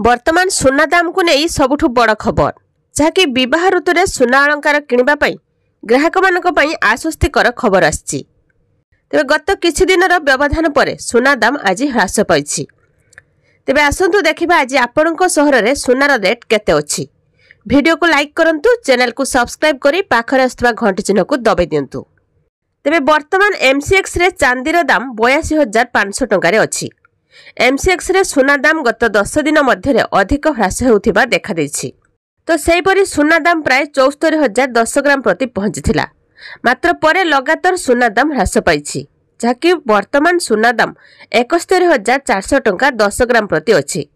वर्तमान सुना दाम को नहीं सबुठु बड़ खबर जहाँकि विवाह ऋतु में सुना अलंकार किणवा ग्राहक मान आश्वस्तिकर खबर आसी तेज गत किछि दिन व्यवधान पर सुना दाम आज ह्रास पाई। तेबे आसंतु देखिबा आज आपणको सहर रे सुनार रेट केते अछि। वीडियो को लाइक करंतु, चैनल को सब्सक्राइब करी पाखरे आस्थवा घंटी चिन्ह को दबाई दियंतु। तेबे वर्तमान एमसीएक्स रे चांदीर दाम 82,500 टंका रे अछि। एमसीएक्स रे सुना दाम गत 10 दिन मध्य अधिक ह्रास होउथिबा देखा दैछि। तो सेहीपरि सुना दाम प्राय 74,010 ग्राम प्रति पहुंचीथिला। मात्र परे लगातार सुना दाम ह्रास पाइछि जहाँकि वर्तमान सुना दाम 71,400 टंका 10 ग्राम प्रति अछि।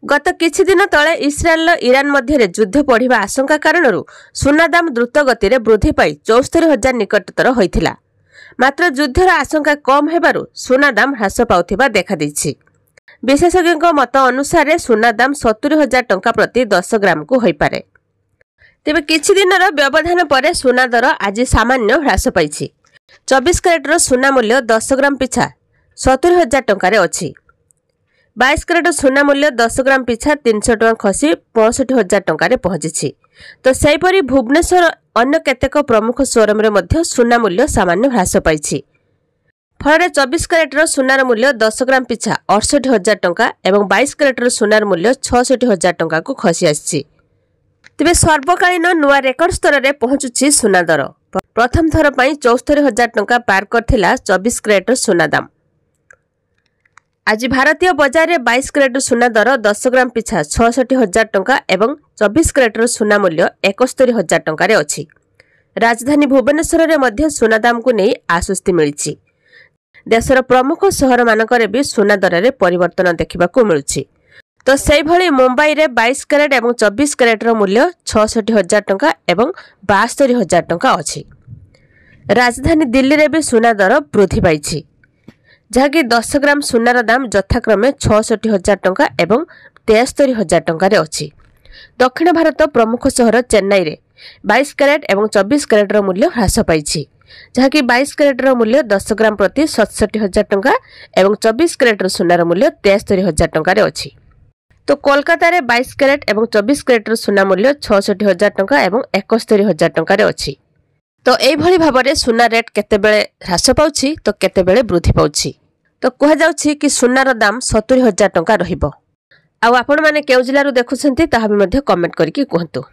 गत किछि दिन तले इस्राएल ईरान मध्य युद्ध बढ़िबा आशंका कारणरू सुना दाम द्रुत गति रे वृद्धि पाई 74,000 निकटतर होइथिला। मात्र युद्धर आशंका कम हेबारू सुना दाम ह्रास पाउथिबा देखा दैछि। विशेषज्ञ मत अनुसार सुना दाम 70,000 टंका प्रति 10 ग्राम को होई पारे। तेबे किछि दिनर व्यवधान पर सुना दर आज सामान्य ह्रास पाइछि। 24 कैरेटर सुना मूल्य 10 ग्राम पिछा 70,000 टंका रे अछि। 22 कैरेट सुना मूल्य 10 ग्राम पिछा 300 टंका खसी 65,000 टंका रे पहुंची। तो सेहीपरि भुवनेश्वर अन्य केतेक प्रमुख शोरूम रे मध्य सुना मूल्य सामान्य ह्रास पाइछि। फल 24 कैरेटर सुनार मूल्य 10 ग्राम पिछा 68,000 टंका एवं 22 कैरेटर सुनार मूल्य 66,000 टंका को खसी आछि। तेबे सर्वकालीन नुआ रेकर्ड स्तर रे पहुंचुछि सुना दर। प्रथम थर पई 74,000 टंका पार करथिला 24 कैरेटर सुना दाम। आज भारतीय बाजार रे 22 कैरेटर सुना दर 10 ग्राम पिछा 66,000 टंका एवं 24 कैरेटर सुना मूल्य 71,000 टंका रे अछि। राजधानी भुवनेश्वर रे मध्य सुना दाम को नै आश्वस्ति मिलिछि। देशर प्रमुख सहर मानकरे भी सुना दर रे परिवर्तन देखिबा को मिलुछि। तो सेही भली मुंबई रे 22 कैरेट एवं 24 कैरेटर मूल्य 66,000 टंका एवं 72,000 टंका अछि। राजधानी दिल्ली रे भी सुना दर वृद्धि पाइछि जहाँकि 10 ग्राम सुनार दाम यथाक्रमे 66,000 टंका एवं 73,000 टंका रे अछि। दक्षिण भारत प्रमुख सहर चेन्नई रे 22 कैरेट एवं 24 कैरेटर मूल्य ह्रास पाइछि जहाँकि 22 कैरेटर मूल्य 10 ग्राम प्रति 67,000 टंका एवं 24 कैरेटर सुनार मूल्य 73,000 टंका रे अछि। तो कोलकाता रे 22 कैरेट एवं 24 कैरेटर सुना मूल्य 66,000 टंका एवं 71,000 टंका रे अछि। तो एई भली भाबरे सुना रेट केतेबेले ह्रास पाउछि तो केतेबेले वृद्धि पाउछि। तो कह जाउछि कि सुनार दाम 70,000 टंका रहिबो। आ आपण माने केउ जिल्लारू देखुछन्ती ताहा भी मध्य कमेंट करिकि कहंतु।